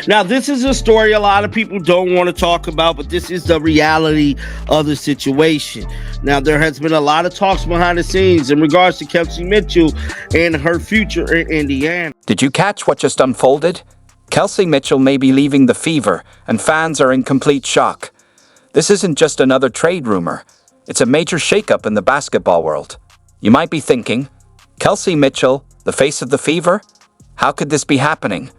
Now, this is a story a lot of people don't want to talk about, but this is the reality of the situation. Now, there has been a lot of talks behind the scenes in regards to Kelsey Mitchell and her future in Indiana. Did you catch what just unfolded? Kelsey Mitchell may be leaving the Fever, and fans are in complete shock. This isn't just another trade rumor. It's a major shakeup in the basketball world. You might be thinking, Kelsey Mitchell, the face of the Fever? How could this be happening?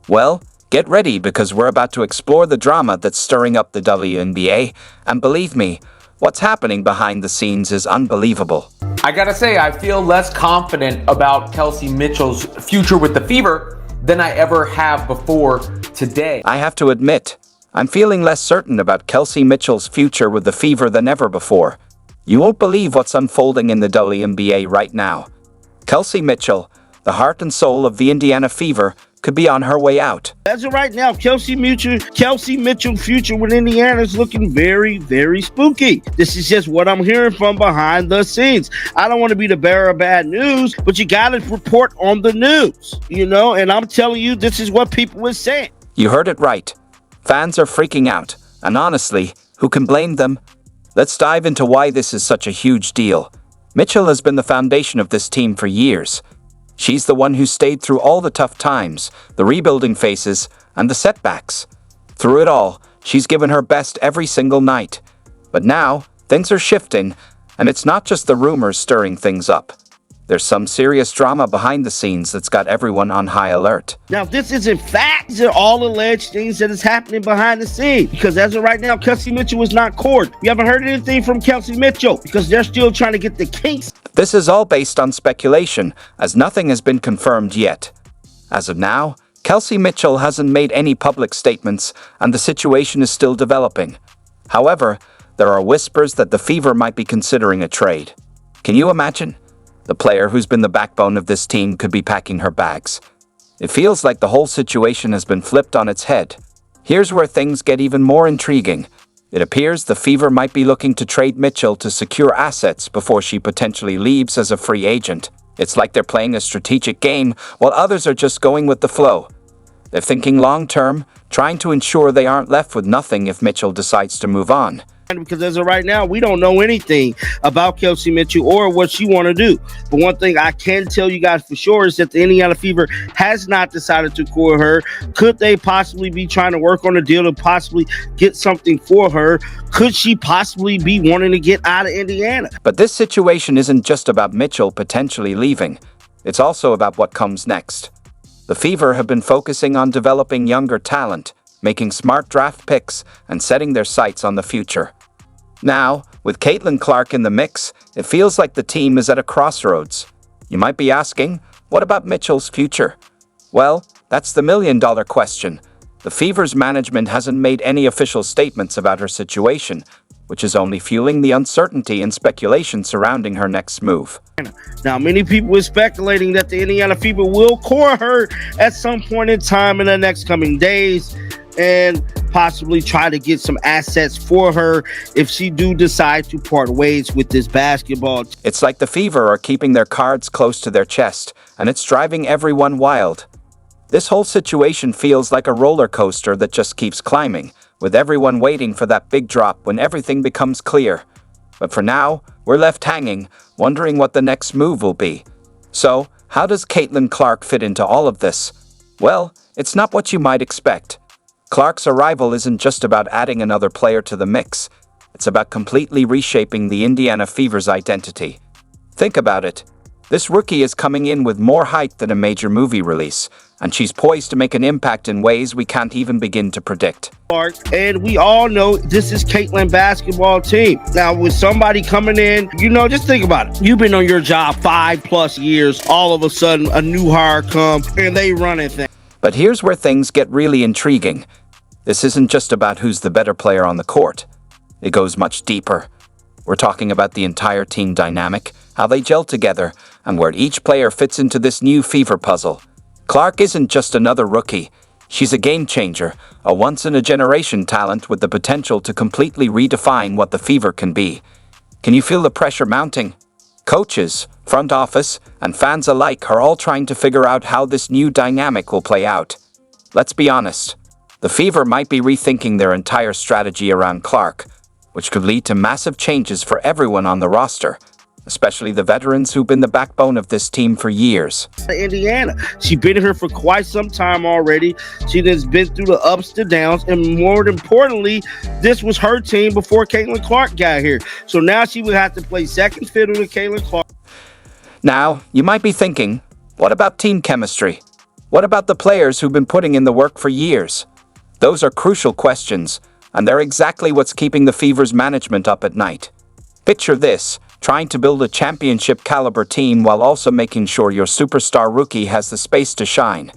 Well, get ready because we're about to explore the drama that's stirring up the WNBA, and believe me, what's happening behind the scenes is unbelievable. I gotta say, I feel less confident about Kelsey Mitchell's future with the Fever than I ever have before today. I have to admit, I'm feeling less certain about Kelsey Mitchell's future with the Fever than ever before. You won't believe what's unfolding in the WNBA right now. Kelsey Mitchell, the heart and soul of the Indiana Fever, could be on her way out. As of right now, Kelsey Mitchell future with Indiana is looking very, very spooky. This is just what I'm hearing from behind the scenes. I don't want to be the bearer of bad news, but you got to report on the news, and I'm telling you, this is what people are saying. You heard it right. Fans are freaking out, and honestly, who can blame them? Let's dive into why this is such a huge deal. Mitchell has been the foundation of this team for years. She's the one who stayed through all the tough times, the rebuilding phases, and the setbacks. Through it all, she's given her best every single night. But now, things are shifting, and it's not just the rumors stirring things up. There's some serious drama behind the scenes that's got everyone on high alert. Now, this is in fact, these are all alleged things that is happening behind the scenes. Because as of right now, Kelsey Mitchell is not court. We haven't heard anything from Kelsey Mitchell because they're still trying to get the kinks. This is all based on speculation, as nothing has been confirmed yet. As of now, Kelsey Mitchell hasn't made any public statements, and the situation is still developing. However, there are whispers that the Fever might be considering a trade. Can you imagine? The player who's been the backbone of this team could be packing her bags. It feels like the whole situation has been flipped on its head. Here's where things get even more intriguing. It appears the Fever might be looking to trade Mitchell to secure assets before she potentially leaves as a free agent. It's like they're playing a strategic game while others are just going with the flow. They're thinking long-term, trying to ensure they aren't left with nothing if Mitchell decides to move on. Because as of right now, we don't know anything about Kelsey Mitchell or what she want to do. But one thing I can tell you guys for sure is that the Indiana Fever has not decided to court her. Could they possibly be trying to work on a deal to possibly get something for her? Could she possibly be wanting to get out of Indiana? But this situation isn't just about Mitchell potentially leaving. It's also about what comes next. The Fever have been focusing on developing younger talent, making smart draft picks, and setting their sights on the future. Now, with Caitlin Clark in the mix, it feels like the team is at a crossroads. You might be asking, what about Mitchell's future? Well, that's the million-dollar question. The Fever's management hasn't made any official statements about her situation, which is only fueling the uncertainty and speculation surrounding her next move. Now, many people are speculating that the Indiana Fever will court her at some point in time in the next coming days and possibly try to get some assets for her if she do decide to part ways with this basketball. It's like the Fever are keeping their cards close to their chest, and it's driving everyone wild. This whole situation feels like a roller coaster that just keeps climbing, with everyone waiting for that big drop when everything becomes clear. But for now, we're left hanging, wondering what the next move will be. So, how does Caitlin Clark fit into all of this? Well, it's not what you might expect. Clark's arrival isn't just about adding another player to the mix. It's about completely reshaping the Indiana Fever's identity. Think about it. This rookie is coming in with more hype than a major movie release, and she's poised to make an impact in ways we can't even begin to predict. And we all know this is Caitlin basketball team. Now, with somebody coming in, just think about it. You've been on your job 5+ years. All of a sudden, a new hire comes, and they run it. But here's where things get really intriguing. This isn't just about who's the better player on the court. It goes much deeper. We're talking about the entire team dynamic, how they gel together, and where each player fits into this new Fever puzzle. Clark isn't just another rookie. She's a game changer, a once-in-a-generation talent with the potential to completely redefine what the Fever can be. Can you feel the pressure mounting? Coaches, front office, and fans alike are all trying to figure out how this new dynamic will play out. Let's be honest. the Fever might be rethinking their entire strategy around Clark, which could lead to massive changes for everyone on the roster, especially the veterans who've been the backbone of this team for years. Indiana. She's been here for quite some time already. She has been through the ups to downs, and more importantly, this was her team before Caitlin Clark got here. So now she would have to play second fiddle to Caitlin Clark. Now, you might be thinking, what about team chemistry? What about the players who've been putting in the work for years? Those are crucial questions, and they're exactly what's keeping the Fever's management up at night. Picture this: trying to build a championship-caliber team while also making sure your superstar rookie has the space to shine.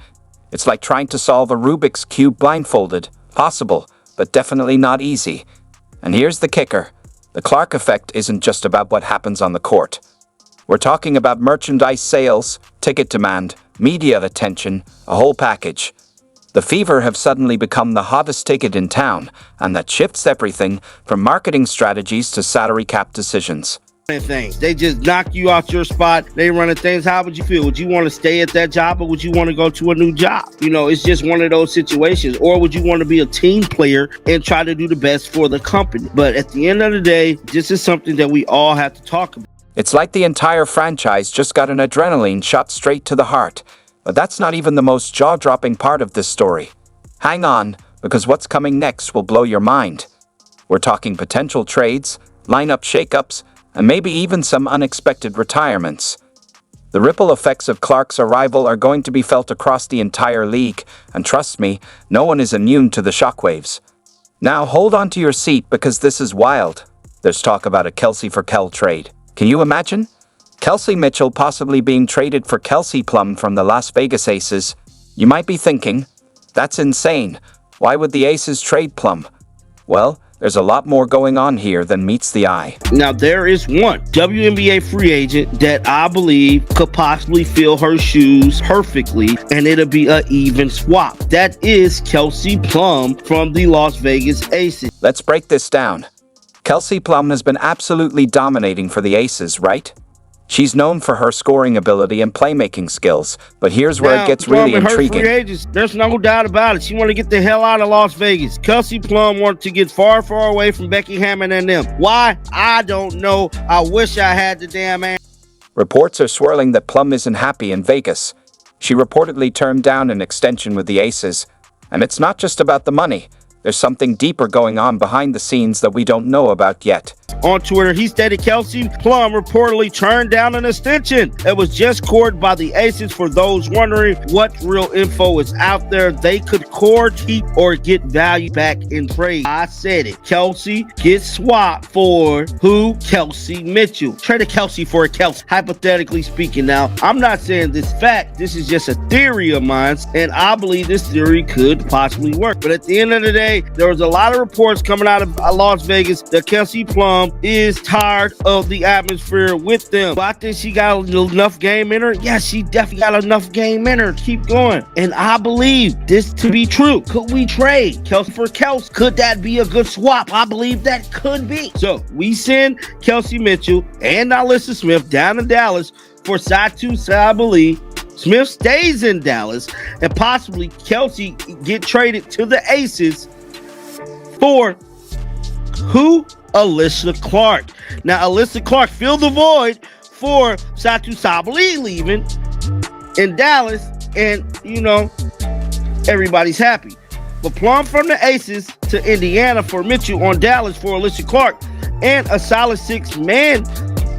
It's like trying to solve a Rubik's Cube blindfolded. Possible, but definitely not easy. And here's the kicker. The Clark effect isn't just about what happens on the court. We're talking about merchandise sales, ticket demand, media attention, a whole package. The Fever have suddenly become the hottest ticket in town, and that shifts everything from marketing strategies to salary cap decisions. Things. They just knock you out your spot. They running things. How would you feel? Would you want to stay at that job, or would you want to go to a new job? You know, it's just one of those situations. Or would you want to be a team player and try to do the best for the company? But at the end of the day, this is something that we all have to talk about. It's like the entire franchise just got an adrenaline shot straight to the heart. But that's not even the most jaw-dropping part of this story. Hang on, because what's coming next will blow your mind. We're talking potential trades, lineup shakeups, and maybe even some unexpected retirements. The ripple effects of Clark's arrival are going to be felt across the entire league, and trust me, no one is immune to the shockwaves. Now hold on to your seat, because this is wild. There's talk about a Kelsey for Kel trade. Can you imagine? Kelsey Mitchell possibly being traded for Kelsey Plum from the Las Vegas Aces. You might be thinking, that's insane. Why would the Aces trade Plum? Well, there's a lot more going on here than meets the eye. Now, there is one WNBA free agent that I believe could possibly fill her shoes perfectly, and it'll be an even swap. That is Kelsey Plum from the Las Vegas Aces. Let's break this down. Kelsey Plum has been absolutely dominating for the Aces, right? She's known for her scoring ability and playmaking skills, but here's where it gets really intriguing. Her free agents, there's no doubt about it. She want to get the hell out of Las Vegas. Kelsey Plum wanted to get far, far away from Becky Hammond and them. Why? I don't know. I wish I had the damn answer. Reports are swirling that Plum isn't happy in Vegas. She reportedly turned down an extension with the Aces, and it's not just about the money. There's something deeper going on behind the scenes that we don't know about yet. On Twitter, he stated Kelsey Plum reportedly turned down an extension that was just courted by the Aces. For those wondering what real info is out there, they could court, keep, or get value back in trade. I said it. Kelsey gets swapped for who? Kelsey Mitchell. Traded Kelsey for a Kelsey, hypothetically speaking. Now, I'm not saying this fact. This is just a theory of mine, and I believe this theory could possibly work. But at the end of the day, there was a lot of reports coming out of Las Vegas that Kelsey Plum is tired of the atmosphere with them. But I think she got enough game in her. Yes, she definitely got enough game in her. Keep going. And I believe this to be true. Could we trade Kelsey for Kelsey? Could that be a good swap? I believe that could be. So we send Kelsey Mitchell and Alyssa Smith down to Dallas for Satu Sabali. Smith stays in Dallas, and possibly Kelsey get traded to the Aces for who? Alyssa Clark. Now, Alyssa Clark filled the void for Satu Sabali leaving in Dallas, and, you know, everybody's happy. But Plum from the Aces to Indiana for Mitchell on Dallas for Alyssa Clark, and a solid 6-man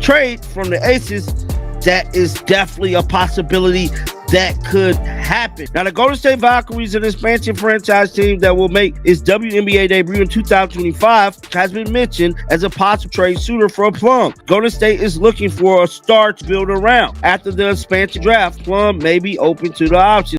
trade from the Aces, that is definitely a possibility that could happen. Now, the Golden State Valkyries, an expansion franchise team that will make its WNBA debut in 2025, has been mentioned as a possible trade suitor for Plum. Golden State is looking for a star to build around. After the expansion draft, Plum may be open to the option.